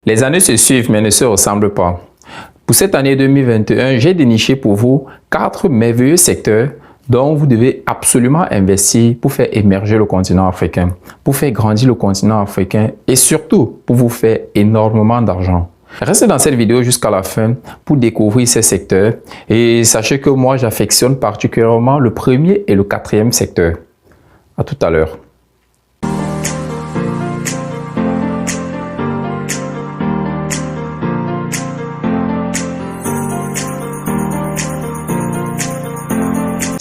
Les années se suivent mais ne se ressemblent pas. Pour cette année 2021, j'ai déniché pour vous 4 merveilleux secteurs dont vous devez absolument investir pour faire émerger le continent africain, pour faire grandir le continent africain et surtout pour vous faire énormément d'argent. Restez dans cette vidéo jusqu'à la fin pour découvrir ces secteurs et sachez que moi j'affectionne particulièrement le premier et le quatrième secteur. À tout à l'heure.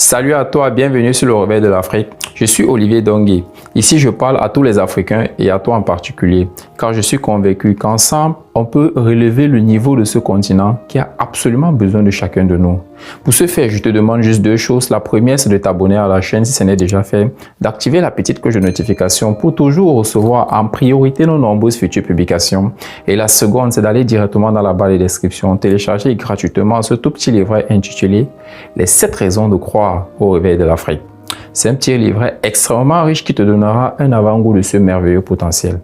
Salut à toi, bienvenue sur le Réveil de l'Afrique. Je suis Olivier Dongui. Ici, je parle à tous les Africains et à toi en particulier, car je suis convaincu qu'ensemble, on peut relever le niveau de ce continent qui a absolument besoin de chacun de nous. Pour ce faire, je te demande juste 2 choses. La première, c'est de t'abonner à la chaîne si ce n'est déjà fait, d'activer la petite cloche de notification pour toujours recevoir en priorité nos nombreuses futures publications. Et la seconde, c'est d'aller directement dans la barre de description, télécharger gratuitement ce tout petit livret intitulé « Les 7 raisons de croire au réveil de l'Afrique ». C'est un petit livret extrêmement riche qui te donnera un avant-goût de ce merveilleux potentiel.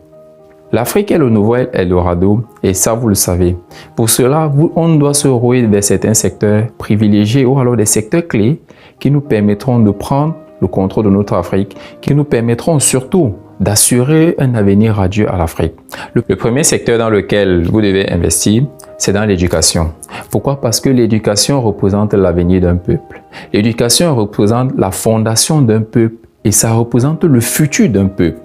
L'Afrique est le nouvel Eldorado et ça vous le savez. Pour cela, on doit se rouer vers certains secteurs privilégiés ou alors des secteurs clés qui nous permettront de prendre le contrôle de notre Afrique, qui nous permettront surtout d'assurer un avenir radieux à l'Afrique. Le premier secteur dans lequel vous devez investir, c'est dans l'éducation. Pourquoi? Parce que l'éducation représente l'avenir d'un peuple. L'éducation représente la fondation d'un peuple et ça représente le futur d'un peuple.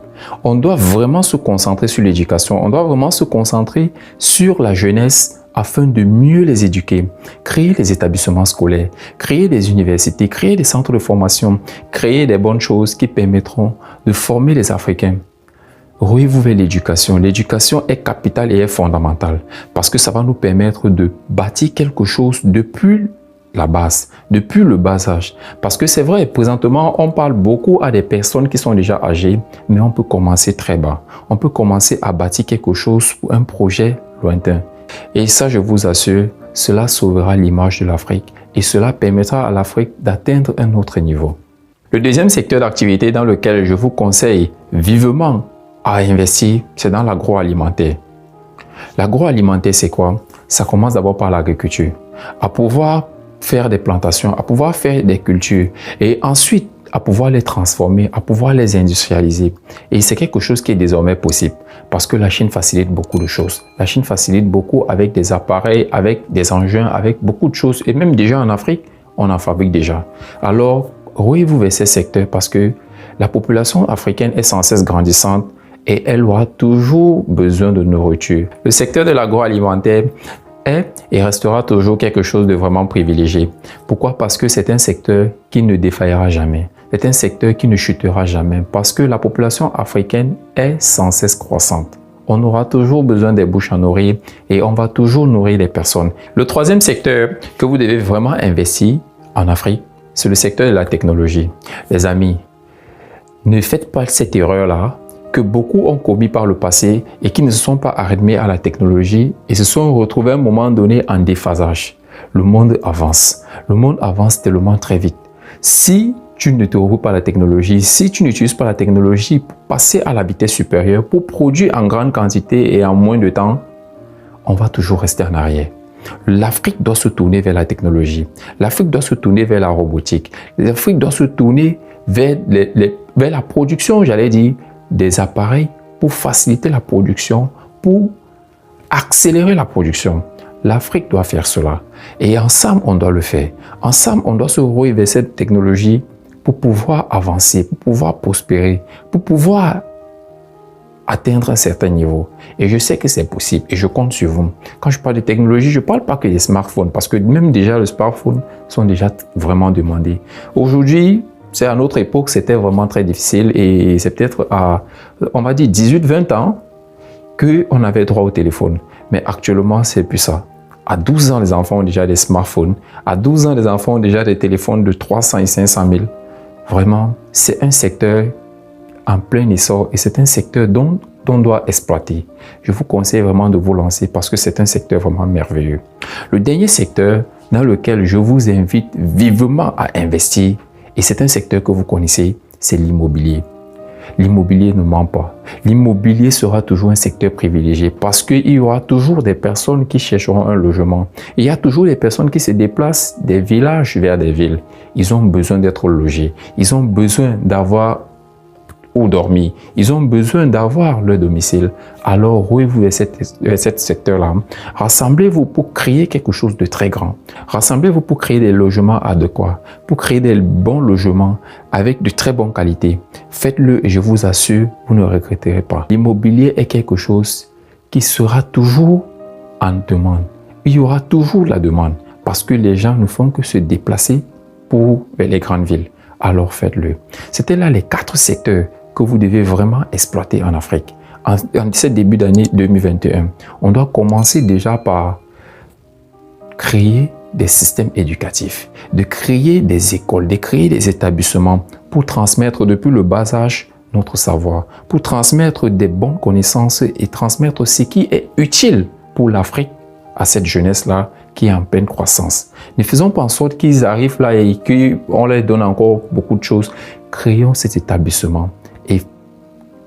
On doit vraiment se concentrer sur l'éducation, on doit vraiment se concentrer sur la jeunesse afin de mieux les éduquer, créer des établissements scolaires, créer des universités, créer des centres de formation, créer des bonnes choses qui permettront de former les Africains. Rouez-vous vers l'éducation. L'éducation est capitale et est fondamentale parce que ça va nous permettre de bâtir quelque chose depuis la base, depuis le bas âge. Parce que c'est vrai, présentement, on parle beaucoup à des personnes qui sont déjà âgées, mais on peut commencer très bas. On peut commencer à bâtir quelque chose pour un projet lointain. Et ça, je vous assure, cela sauvera l'image de l'Afrique et cela permettra à l'Afrique d'atteindre un autre niveau. Le deuxième secteur d'activité dans lequel je vous conseille vivement à investir, c'est dans l'agroalimentaire. L'agroalimentaire, c'est quoi? Ça commence d'abord par l'agriculture. À pouvoir faire des plantations, à pouvoir faire des cultures et ensuite à pouvoir les transformer, à pouvoir les industrialiser. Et c'est quelque chose qui est désormais possible parce que la Chine facilite beaucoup de choses. La Chine facilite beaucoup avec des appareils, avec des engins, avec beaucoup de choses. Et même déjà en Afrique, on en fabrique déjà. Alors, rouez-vous vers ces secteurs parce que la population africaine est sans cesse grandissante et elle aura toujours besoin de nourriture. Le secteur de l'agroalimentaire est et restera toujours quelque chose de vraiment privilégié. Pourquoi? Parce que c'est un secteur qui ne défaillera jamais. C'est un secteur qui ne chutera jamais parce que la population africaine est sans cesse croissante. On aura toujours besoin des bouches à nourrir et on va toujours nourrir les personnes. Le troisième secteur que vous devez vraiment investir en Afrique, c'est le secteur de la technologie. Les amis, ne faites pas cette erreur-là que beaucoup ont commis par le passé et qui ne se sont pas arrêtés à la technologie et se sont retrouvés à un moment donné en déphasage. Le monde avance. Le monde avance tellement très vite. Si tu ne te roules pas la technologie, si tu n'utilises pas la technologie pour passer à la vitesse supérieure, pour produire en grande quantité et en moins de temps, on va toujours rester en arrière. L'Afrique doit se tourner vers la technologie. L'Afrique doit se tourner vers la robotique. L'Afrique doit se tourner vers la production, j'allais dire, des appareils pour faciliter la production, pour accélérer la production. L'Afrique doit faire cela. Et ensemble, on doit le faire. Ensemble, on doit se rouer vers cette technologie pour pouvoir avancer, pour pouvoir prospérer, pour pouvoir atteindre un certain niveau. Et je sais que c'est possible et je compte sur vous. Quand je parle de technologie, je ne parle pas que des smartphones parce que même déjà les smartphones sont déjà vraiment demandés. Aujourd'hui, c'est à notre époque, c'était vraiment très difficile et c'est peut-être à, on va dire, 18-20 ans qu'on avait droit au téléphone. Mais actuellement, c'est plus ça. À 12 ans, les enfants ont déjà des smartphones. À 12 ans, les enfants ont déjà des téléphones de 300 et 500 000. Vraiment, c'est un secteur en plein essor et c'est un secteur dont on doit exploiter. Je vous conseille vraiment de vous lancer parce que c'est un secteur vraiment merveilleux. Le dernier secteur dans lequel je vous invite vivement à investir, et c'est un secteur que vous connaissez, c'est l'immobilier. l'immobilier ne ment pas. L'immobilier sera toujours un secteur privilégié parce qu'il y aura toujours des personnes qui chercheront un logement. Il y a toujours des personnes qui se déplacent des villages vers des villes. Ils ont besoin d'être logés. Ils ont besoin d'avoir où dormir. Ils ont besoin d'avoir leur domicile. Alors, rouez-vous vers ce secteur-là. Rassemblez-vous pour créer quelque chose de très grand. Rassemblez-vous pour créer des logements adéquats, pour créer des bons logements avec de très bonne qualité. Faites-le et je vous assure, vous ne regretterez pas. L'immobilier est quelque chose qui sera toujours en demande. Il y aura toujours la demande parce que les gens ne font que se déplacer vers les grandes villes. Alors, faites-le. C'était là les 4 secteurs que vous devez vraiment exploiter en Afrique. En ce début d'année 2021, on doit commencer déjà par créer des systèmes éducatifs, de créer des écoles, de créer des établissements pour transmettre depuis le bas âge notre savoir, pour transmettre des bonnes connaissances et transmettre ce qui est utile pour l'Afrique à cette jeunesse-là qui est en pleine croissance. Ne faisons pas en sorte qu'ils arrivent là et qu'on leur donne encore beaucoup de choses. Créons cet établissement et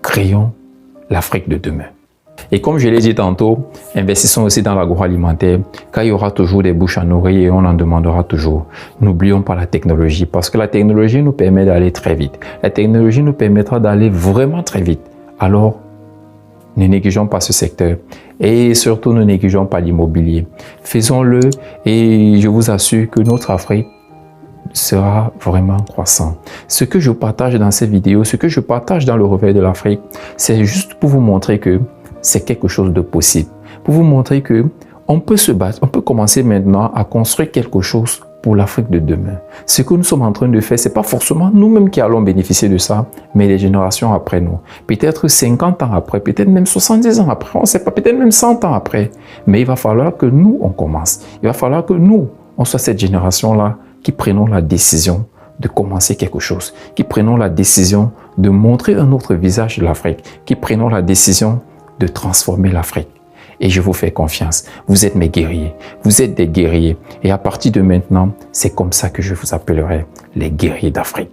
créons l'Afrique de demain. Et comme je l'ai dit tantôt, investissons aussi dans l'agroalimentaire, car il y aura toujours des bouches à nourrir et on en demandera toujours. N'oublions pas la technologie, parce que la technologie nous permet d'aller très vite. La technologie nous permettra d'aller vraiment très vite. Alors, ne négligeons pas ce secteur et surtout ne négligeons pas l'immobilier. Faisons-le et je vous assure que notre Afrique sera vraiment croissant. Ce que je partage dans cette vidéo, ce que je partage dans le réveil de l'Afrique, c'est juste pour vous montrer que c'est quelque chose de possible. Pour vous montrer que on peut se battre, on peut commencer maintenant à construire quelque chose pour l'Afrique de demain. Ce que nous sommes en train de faire, c'est pas forcément nous-mêmes qui allons bénéficier de ça, mais les générations après nous. Peut-être 50 ans après, peut-être même 70 ans après, on ne sait pas, peut-être même 100 ans après. Mais il va falloir que nous, on commence. Il va falloir que nous, on soit cette génération-là qui prenons la décision de commencer quelque chose, qui prenons la décision de montrer un autre visage de l'Afrique, qui prenons la décision de transformer l'Afrique. Et je vous fais confiance. Vous êtes mes guerriers. Vous êtes des guerriers. Et à partir de maintenant, c'est comme ça que je vous appellerai les guerriers d'Afrique.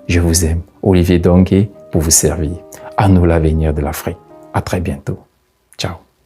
Je vous aime. Olivier Dongué pour vous servir. À nous l'avenir de l'Afrique. À très bientôt. Ciao.